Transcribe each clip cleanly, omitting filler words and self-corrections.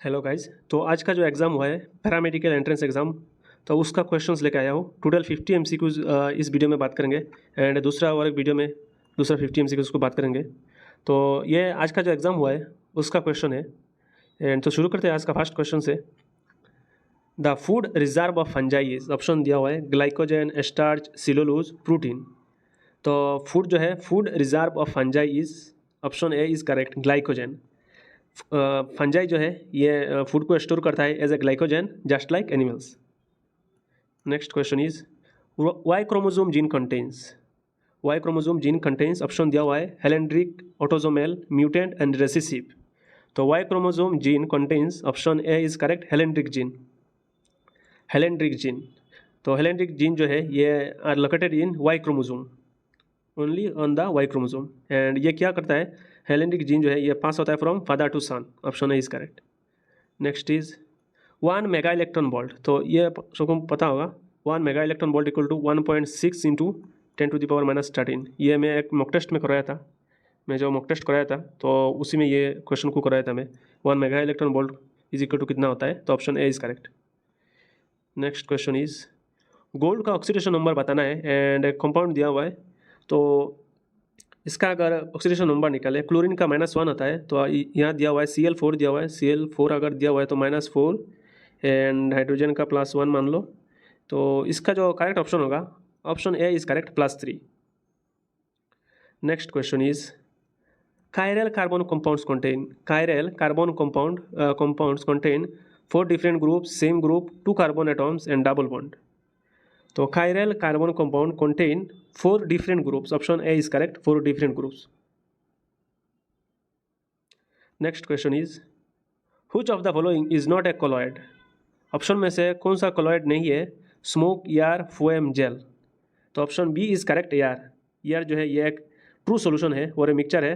Hello guys. तो आज का जो एग्ज़ाम हुआ है पैरामेडिकल एंट्रेंस एग्ज़ाम, तो उसका क्वेश्चंस लेके आया हूँ। टोटल 50 एमसीक्यूज़ इस वीडियो में बात करेंगे एंड दूसरा और एक वीडियो में दूसरा 50 एमसीक्यूज़ को बात करेंगे। तो ये आज का जो एग्ज़ाम हुआ है उसका क्वेश्चन है। एंड तो शुरू करते हैं। आज का फर्स्ट क्वेश्चन से, the food reserve of fungi is, option दिया हुआ है ग्लाइकोजन, स्टार्च, सिलोलूज, प्रोटीन। तो फूड जो है, food reserve of fungi is, option A is correct, glycogen. Fungi जो है ये फूड को स्टोर करता है as a glycogen just like animals. Next question is, Y chromosome gene contains, Y chromosome gene contains, option दिया हुआ है holandric, autosomal, mutant and recessive. तो Y chromosome gene contains, option A is correct, holandric gene, holandric gene. तो holandric gene जो है ये are located in Y chromosome, only on the Y chromosome. And ये क्या करता है, हेलेंड्रिक जीन जो है ये पास होता है from father to son, option A is correct. Next is 1 mega electron volt. तो ये सबको पता होगा, 1 mega electron volt equal to 1.6 into 10⁻⁻13। ये मैं एक मॉक टेस्ट में कराया था, मैं जो मॉक टेस्ट कराया था तो उसी में ये क्वेश्चन को कराया था मैं। 1 mega electron volt is equal to कितना होता है, तो option A is correct. Next question is, gold का ऑक्सीडेशन नंबर बताना है एंड एक कंपाउंड दिया हुआ है। तो इसका अगर ऑक्सीडेशन नंबर निकाले, क्लोरीन का -1 होता है, तो यहाँ दिया हुआ है Cl4 दिया हुआ है, Cl4 अगर दिया हुआ है तो -4 एंड हाइड्रोजन का +1 मान लो। तो इसका जो करेक्ट ऑप्शन होगा, option A is correct, +3। Next question is, chiral carbon compounds contain, chiral carbon compounds contain 4 different groups, same group, 2 carbon atoms and double bond। तो chiral carbon compound contain 4 different groups, option A is correct, 4 different groups। Next question is, which of the following is not a colloid। Option में से कौन सा colloid नहीं है, smoke, यार, फोएम, jail. तो option B is correct, यार। यार जो है ये एक ट्रू सॉल्यूशन है और मिक्सचर है,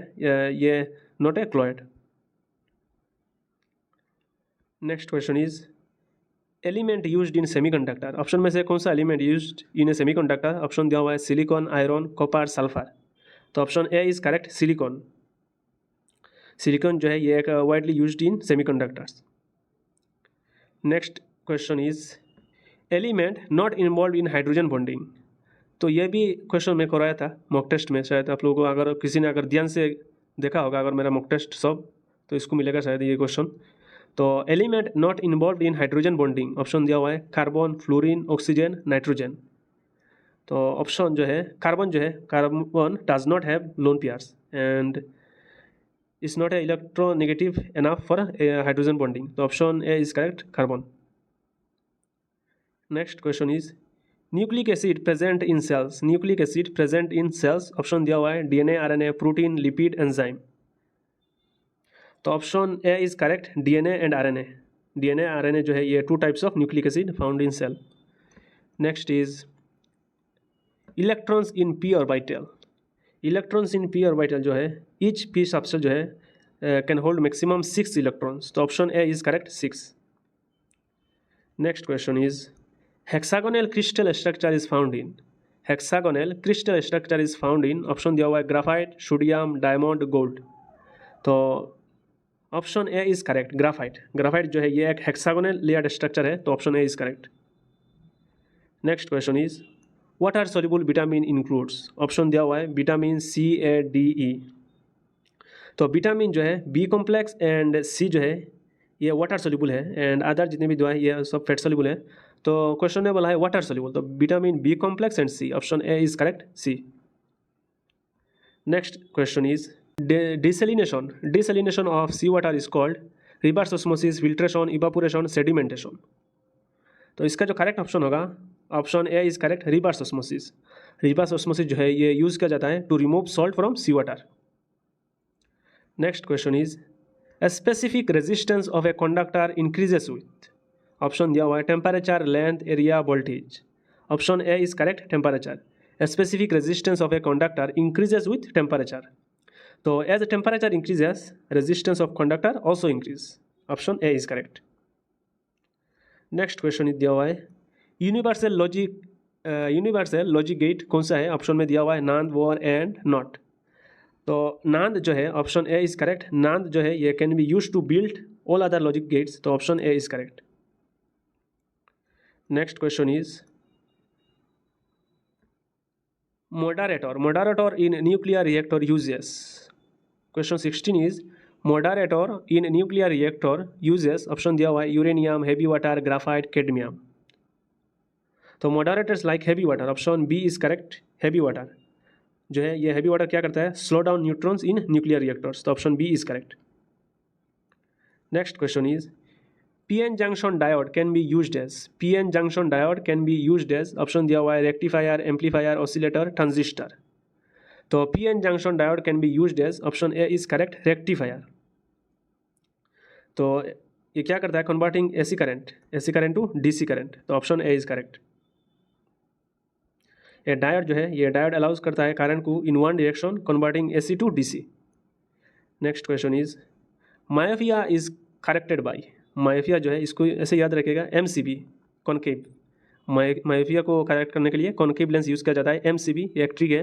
ये not a chloride. Next question is, element used in semiconductor. Option में से कौन सा element used in A semiconductor, option दिया हुआ है सिलिकॉन, आयरन, कॉपर, सल्फर। तो option A is correct, silicon. Silicon जो है ये एक widely used in semiconductors. Next question is, element not involve in hydrogen bonding. तो ये भी क्वेश्चन मैं कराया था मॉक टेस्ट में, शायद आप लोगों को अगर किसी ने अगर ध्यान से देखा होगा अगर मेरा मॉक टेस्ट सब, तो इसको मिलेगा शायद ये क्वेश्चन। तो element not involve in hydrogen bonding, option दिया हुआ है कार्बन, फ्लोरीन, ऑक्सीजन, नाइट्रोजन। तो ऑप्शन जो है कार्बन, जो है carbon does not have lone pairs and is not a electronegative enough for hydrogen bonding. तो option A is correct, carbon. Next question is, nucleic acid present in cells, nucleic acid present in cells, option दिया हुआ है DNA, RNA, protein, lipid, enzyme. तो option A is correct, DNA and RNA. DNA RNA जो है ये 2 types of nucleic acid found in cell. Next is, electrons in P orbital. Electrons in P orbital जो है, each P subshell जो है can hold maximum 6 electrons. तो option A is correct, 6। Next question is, hexagonal crystal structure is found in, hexagonal crystal structure is found in, option दिया हुआ है graphite, sodium, diamond, gold. तो option A is correct, graphite. Graphite जो है ये एक hexagonal layered structure है, तो option A is correct. Next question is, water soluble vitamin includes, option दिया हुआ है विटामिन सी, ए, डी, ई। तो विटामिन जो है बी कॉम्प्लेक्स एंड सी जो है ये वाटर सोल्यूबल है एंड अदर जितने भी दवा है ये सब फेट सोल्यूबल है। तो क्वेश्चन में बोला है वाटर सोल्यूबल, तो vitamin B complex and C, option A is correct, C. Next question is, desalination, desalination of sea water is called reverse osmosis, filtration, evaporation, sedimentation. तो इसका जो करेक्ट ऑप्शन होगा, option A is correct, reverse osmosis. Reverse osmosis जो है ये use किया जाता है to remove salt from sea water. Next question is, a specific resistance of a conductor increases with, option दिया हुआ है temperature, length, area, voltage. Option A is correct, temperature. A specific resistance of a conductor increases with temperature। तो as temperature increases, resistance of conductor also increase, option A is correct. Next question दिया हुआ है, universal logic gate कौन सा है, option में दिया हुआ है नांद, वॉर एंड नॉट। तो नांद जो है option A is correct, NAND जो है ये can be use to build all other logic gates, तो option A is correct. Next question is moderator in nuclear reactor uses. Question 16 is moderator in nuclear reactor uses, option दिया हुआ है uranium, heavy water, graphite, cadmium. तो moderators like heavy water, option B is correct. Heavy water जो है ये heavy water क्या करता है, slow down neutrons in nuclear reactors, तो option B is correct. Next question is PN junction diode can be used as, PN junction diode can be used as, option दिया हुआ है रेक्टिफायर, एम्पलीफायर, ऑसिलेटर, ट्रांजिस्टर। तो PN junction diode can be used as, option A is correct, rectifier. तो ये क्या करता है, converting AC current to DC current, तो ऑप्शन ए इज करेक्ट। ये डायोड जो है, ये डायोड अलाउज करता है करंट को in one direction, converting AC to DC। Next question is myopia is corrected by, myopia जो है इसको ऐसे याद रखेगा MCB, कॉनकेव। मायोपिया को करेक्ट करने के लिए कॉनकेव लेंस यूज़ किया जाता है, MCB एक ट्रिक है,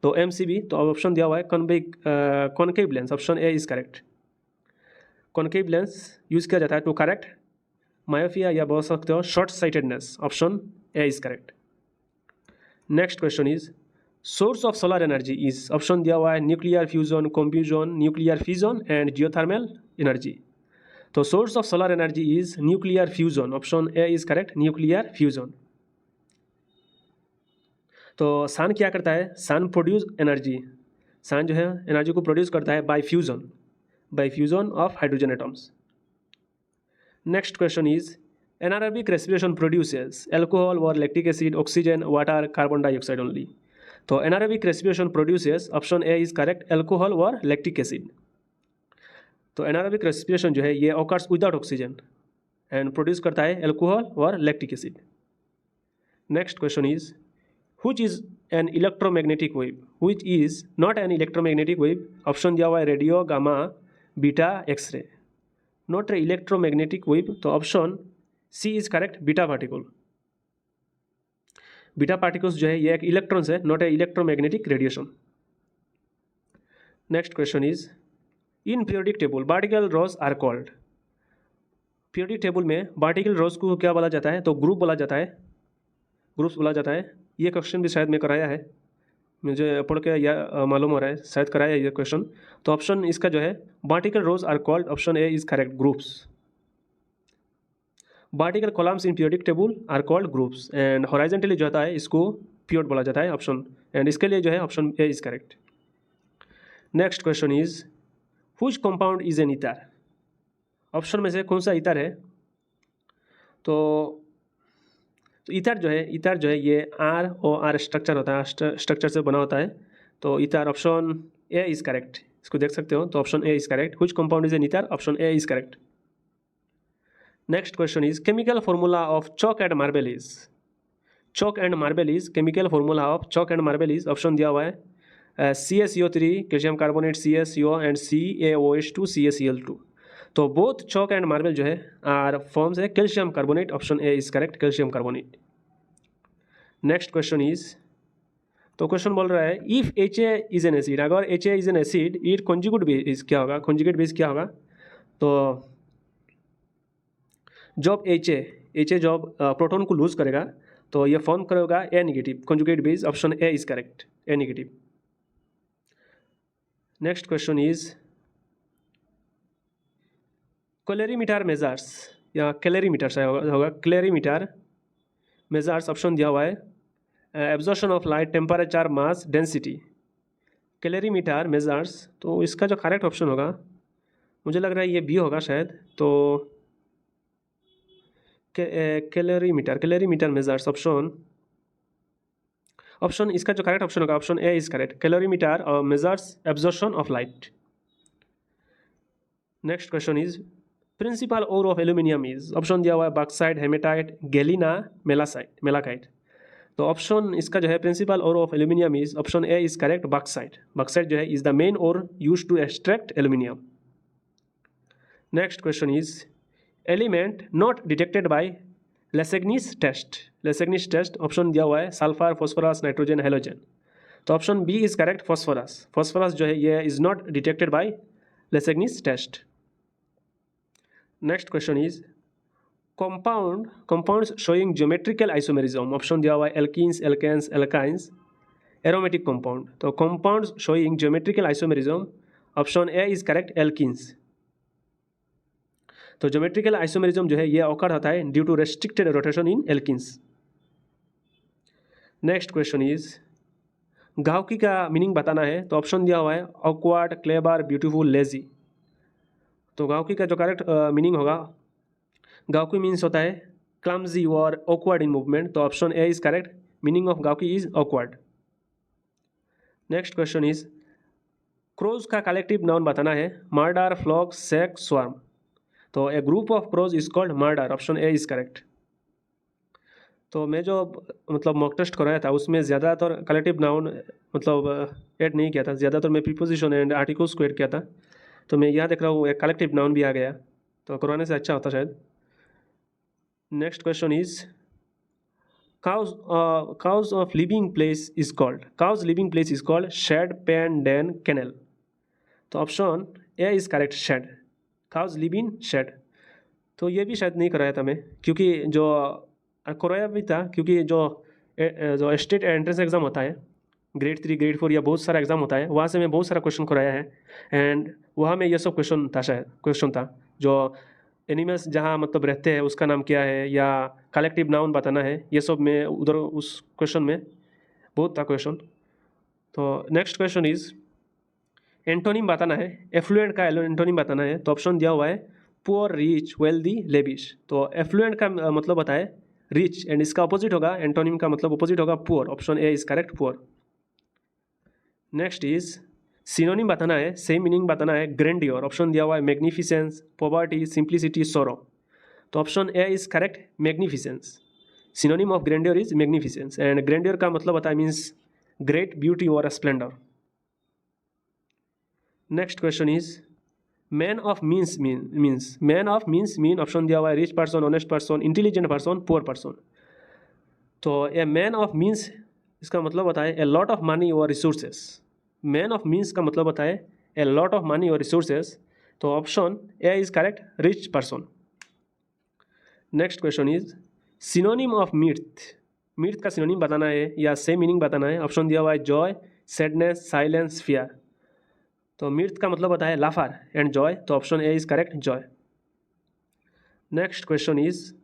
तो MCB, तो ऑप्शन दिया हुआ है concave lens, option A is correct. Concave lens use किया जाता है टू करेक्ट मायोपिया, या बोल सकते हो short sightedness, option A is correct. Next question is source of solar energy is, option दिया हुआ है nuclear fusion, combustion, nuclear fission and geothermal energy. तो source of solar energy is nuclear fusion, option A is correct, nuclear fusion. तो sun क्या करता है, सन produce energy, सन जो है एनर्जी को प्रोड्यूस करता है by fusion of hydrogen atoms. Next question is anaerobic respiration produces alcohol और lactic acid, oxygen, water, carbon dioxide only. तो anaerobic respiration produces, option A is correct, alcohol और lactic acid. तो anaerobic respiration जो है ये occurs without oxygen and produce करता है alcohol और lactic acid. Next question is which is an electromagnetic wave, which is not an electromagnetic wave, option दिया हुआ है radio, gamma, beta, X ray. Not a electromagnetic wave, तो option C is correct, beta particle. Beta particles जो है ये एक electrons है, not a electromagnetic radiation. Next question is in periodic table particle rows are called, periodic table में particle rows को क्या बोला जाता है, तो ग्रुप बोला जाता है, ग्रुप्स बोला जाता है। ये क्वेश्चन भी शायद मैं कराया है, मुझे पढ़ के या मालूम हो रहा है शायद कराया है ये क्वेश्चन। तो ऑप्शन इसका जो है vertical rows are called, option A is correct, groups. Vertical columns in periodic table are called groups and horizontally जो होता है इसको पीरियड बोला जाता है, ऑप्शन, एंड इसके लिए जो है option A is correct. Next question is which compound is an ether, option में से कौन सा ईथर है। तो ईथर जो है ये ROR स्ट्रक्चर होता है, स्ट्रक्चर से बना होता है। तो ether, option A is correct, इसको देख सकते हो, तो option A is correct. Which compound is an ether, option A is correct. Next question is chemical formula of chalk and marble is, chalk and marble is, chemical formula of chalk and marble is, option दिया हुआ है CaCO3, calcium carbonate, CaCO and CaOH2 CaCl2। तो both chalk and marble जो है are forms है calcium carbonate, option A is correct, calcium carbonate. Next question is, तो question बोल रहा है if HA is an acid, अगर HA is an acid it conjugate base क्या होगा, कॉन्जुगेट बेस क्या होगा। तो जब HA जब प्रोटॉन को लूज करेगा तो ये फॉर्म करेगा A negative, conjugate base, option A is correct, A negative. Next question is calorimeter measures, या कैलोरीमीटर से होगा, कैलोरीमीटर मेजर्स, ऑप्शन दिया हुआ है absorption of light, temperature, mass, density. Calorimeter measures, तो इसका जो करेक्ट ऑप्शन होगा मुझे लग रहा है ये बी होगा शायद। तो कैलोरीमीटर मेजर्स, ऑप्शन इसका जो करेक्ट ऑप्शन होगा option A is correct, calorimeter measures absorption of light. Next question is principal ore of aluminium is, option दिया हुआ है बॉक्साइट, हेमेटाइट, गैलिना, मेलाकाइट। तो ऑप्शन इसका जो है principal ore of aluminium is, option A is correct, bauxite. Bauxite जो है is the main ore use to extract aluminium. Next question is element not detected by Lassaigne's test, option दिया हुआ है sulphur, phosphorus, nitrogen, halogen. तो option B is correct, phosphorus जो है ये is not detected by Lassaigne's test. Next question is compounds showing geometrical isomerism, option दिया हुआ है alkenes, alkanes, alkynes, aromatic compound. तो compounds showing geometrical isomerism, option A is correct, alkenes. तो geometrical isomerism जो है ये ऑकर होता है due to restricted rotation in alkenes. Next question is gawky का मीनिंग बताना है। तो ऑप्शन दिया हुआ है ऑकवर्ड, क्लेवर, ब्यूटीफुल, लेजी। तो गाउकी का जो करेक्ट मीनिंग होगा, गाउकी मीन्स होता है क्लमजी और ऑकवर्ड इन मूवमेंट। तो option A is correct, meaning of gawky is awkward. Next question is crows का कलेक्टिव नाउन बताना है, मर्डर, फ्लॉक, सेक, स्वार्म। तो a group of crows is called murder, option A is correct. तो मैं जो मतलब mock test कराया था उसमें ज़्यादातर कलेक्टिव नाउन मतलब ऐड नहीं किया था, ज़्यादातर मैं प्रीपोजिशन एंड आर्टिकल्स को ऐड किया था। तो मैं यहाँ देख रहा हूँ एक कलेक्टिव नाउन भी आ गया, तो करवाने से अच्छा होता शायद। Next question is cows of living place is called, cows living place is called shed, pen, den, kennel. तो option A is correct, shed, cows live in shed. तो ये भी शायद नहीं कराया था मैं, क्योंकि जो कराया भी था, क्योंकि जो स्टेट एंट्रेंस एग्ज़ाम होता है ग्रेड 3, ग्रेड 4 या बहुत सारा एग्ज़ाम होता है, वहाँ से मैं बहुत सारा क्वेश्चन कराया है। एंड वहाँ में ये सब क्वेश्चन था, शायद क्वेश्चन था जो एनिमल्स जहाँ मतलब रहते हैं उसका नाम क्या है, या कलेक्टिव नाउन बताना है, ये सब में उधर उस क्वेश्चन में बहुत था क्वेश्चन। तो नेक्स्ट क्वेश्चन इज एंटोनिम बताना है, एफ्लुएंट का एंटोनिम बताना है। तो ऑप्शन दिया हुआ है पुअर, रिच, वेल्दी, लेविश। तो एफ्लुएंट का मतलब बताए रिच, एंड इसका अपोजिट होगा, एंटोनिम का मतलब अपोजिट होगा poor, option A is correct, poor. Next is synonym बताना है, सेम मीनिंग बताना है, ग्रैंडियर। ऑप्शन दिया हुआ है मैग्निफिसेंस, पॉवर्टी, सिंप्लिसिटी, सोरो। तो option A is correct, magnificence. Synonym of grandeur is magnificence, and grandeur का मतलब होता है मीन्स ग्रेट ब्यूटी और Splendor. Next question is man of means man of mean, option दिया हुआ है rich person, honest person, intelligent person, poor person. तो a man of means इसका मतलब होता है ए लॉट ऑफ मनी और रिसोर्सेस। मैन ऑफ मीन्स का मतलब होता है ए लॉट ऑफ मनी और रिसोर्सेस। तो option A is correct, rich person. Next question is synonym of mirth का सिनोनिम बताना है या सेम मीनिंग बताना है। ऑप्शन दिया हुआ है जॉय, सैडनेस, साइलेंस, फियर। तो मिर्थ का मतलब होता है लाफार एंड जॉय। तो option A is correct, Joy. Next question is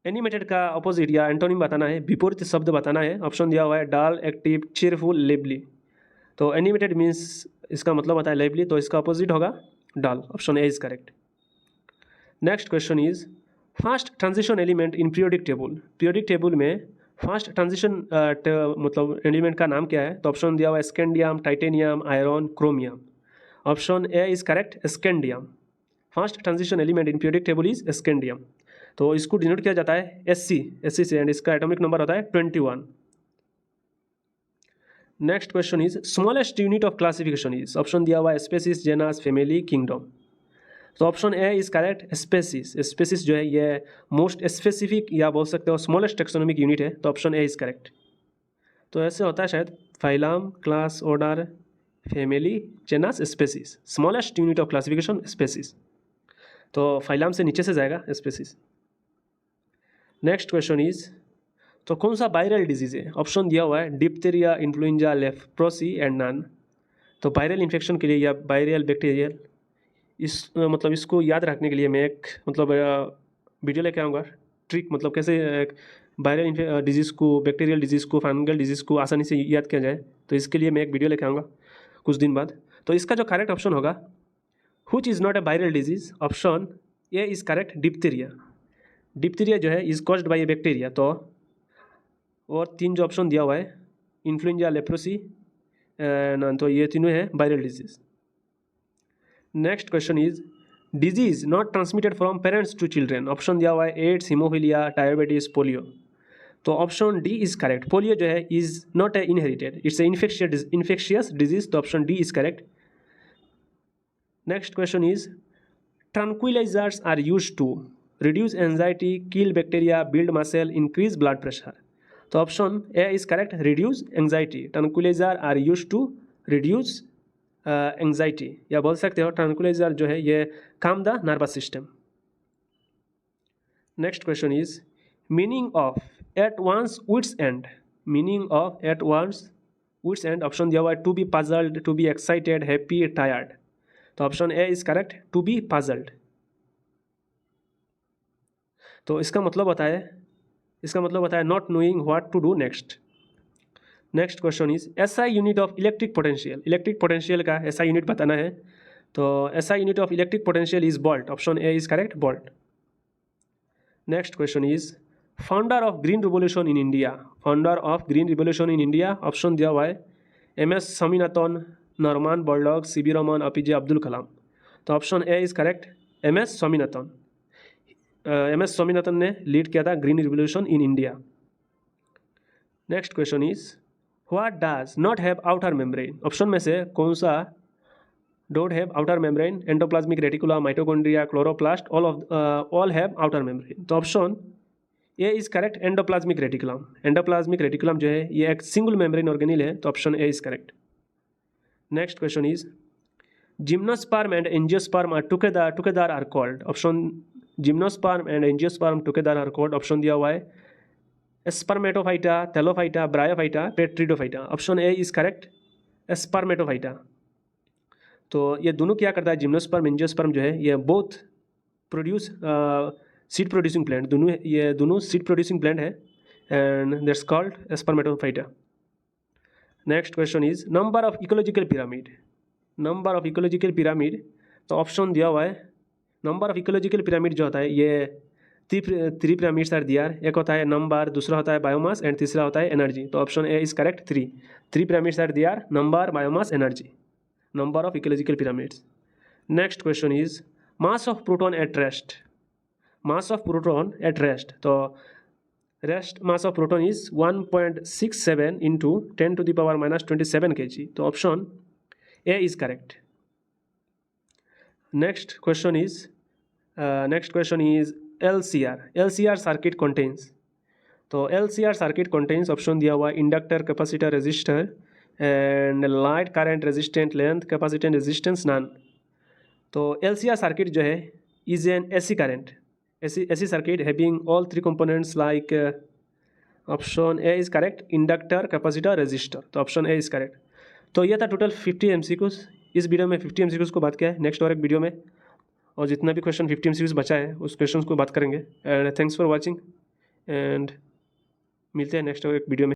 animated का अपोजिट या एंटोनिम बताना है, विपरीत शब्द बताना है। ऑप्शन दिया हुआ है डल, एक्टिव, चीयरफुल, लिवली। तो एनिमेटेड मीन्स इसका मतलब होता है लिवली, तो इसका अपोजिट होगा dull, option A is correct. Next question is first transition element in periodic table. Periodic table में फास्ट ट्रांजिशन मतलब एलिमेंट का नाम क्या है। तो ऑप्शन दिया हुआ है scandium, titanium, iron, chromium. Option A is correct, scandium. First transition element in periodic table is scandium. तो इसको डिनोट किया जाता है एससी से, एंड इसका एटॉमिक नंबर होता है 21। Next question is smallest unit of classification is. Option दिया हुआ है स्पेसिस, जेनस, फैमिली, किंगडम। तो option A is correct, species. Species जो है ये मोस्ट स्पेसिफिक या बोल सकते हो स्मॉलेस्ट टेक्सोनॉमिक यूनिट है। तो ऑप्शन ए इज करेक्ट। तो ऐसे होता है शायद phylum, class, order, family, genus, species. Smallest unit of classification species. तो फाइलम से नीचे से जाएगा स्पेसिस। नेक्स्ट क्वेश्चन इज तो कौन सा वायरल डिजीज है। ऑप्शन दिया हुआ है diphtheria, influenza, leprosy and none. तो वायरल इन्फेक्शन के लिए या वायरल बैक्टीरियल मतलब इसको याद रखने के लिए मैं एक मतलब वीडियो लेके आऊँगा, ट्रिक मतलब कैसे वायरल डिजीज़ को, बैक्टीरियल डिजीज़ को, फंगल डिजीज़ को आसानी से याद किया जाए। तो इसके लिए मैं एक वीडियो लेके आऊँगा कुछ दिन बाद। तो इसका जो करेक्ट ऑप्शन होगा which is not a viral disease, option A is correct, diphtheria. Diphtheria जो है is caused by A bacteria. तो और 3 जो ऑप्शन दिया हुआ है इन्फ्लुएंजा, लेप्रोसी, तो ये तीनों है viral disease. Next question is disease not transmitted from parents to children. Option दिया हुआ है एड्स, हीमोफीलिया, डायबिटीज, पोलियो। तो option D is correct, polio जो है is not a inherited, it's a infectious disease. तो option D is correct. Next question is tranquilizers are used to reduce anxiety, kill bacteria, build muscle, increase blood pressure. तो option A is correct, reduce anxiety. Tranquilizer are used to reduce anxiety, या बोल सकते हो tranquilizer जो है ये calm the nervous system. Next question is meaning of at one's wits end. Meaning of at one's wits end, option दिया हुआ है to be puzzled, to be excited, happy, tired. तो option A is correct, to be puzzled. तो इसका मतलब होता है not knowing what to do next. Next question is SI unit of electric potential. Electric potential का SI unit बताना है। तो SI unit of electric potential is volt, option A is correct, volt. Next question is founder of green revolution in India. Founder of green revolution in India, option दिया हुआ है M S. Swaminathan, Norman Borlaug, C V. Raman, A P J. Abdul Kalam. तो option A is correct, M S. Swaminathan. M S. Swaminathan ने lead किया था green revolution in India. Next question is what does not have outer membrane. Option में से कौन सा don't have outer membrane? Endoplasmic reticulum, mitochondria, chloroplast, all have outer membrane. तो option A is correct, endoplasmic reticulum. Endoplasmic reticulum जो है ये एक single membrane organelle है, तो option A is correct. Next question is gymnosperm and angiosperm are together are called. Option gymnosperm and angiosperm together are called, option दिया हुआ है spermatophyta, thallophyta, bryophyta, pteridophyta. Option A is correct, Spermatophyta. तो ये दोनों क्या करता है, gymnosperm angiosperm जो है ये both produce seed producing plant, ये दोनों सीड प्रोड्यूसिंग प्लांट है and that's called Spermatophyta. Next question is number of ecological pyramid. Number of ecological pyramid, तो ऑप्शन दिया हुआ है नंबर ऑफ इकोलॉजिकल पिरामिड जो होता है ये थ्री पिरामिड्स आर दियर। एक होता है नंबर, दूसरा होता है बायोमास एंड तीसरा होता है एनर्जी। तो option A is correct, three pyramids are there, number, biomass, energy, number of ecological pyramids. Next question is mass of proton at rest. Mass of proton at rest, तो rest mass of proton is 1.67 into 10⁻⁻27 kg। तो option A is correct. Next question is LCR circuit contains. तो LCR circuit contains, option दिया हुआ inductor, capacitor, resistor and light, current, resistant, length, capacitance, resistance, none. तो LCR circuit जो है is an AC current, AC circuit having all three components like, option A is correct, inductor, capacitor, resistor. तो option A is correct. तो ये था total 50 MCQs। इस video में 50 MCQs को बात किया है। नेक्स्ट और एक वीडियो में और जितना भी क्वेश्चन 50 MCQs बचा है उस क्वेश्चन को बात करेंगे। And thanks for watching and मिलते हैं नेक्स्ट और एक वीडियो में।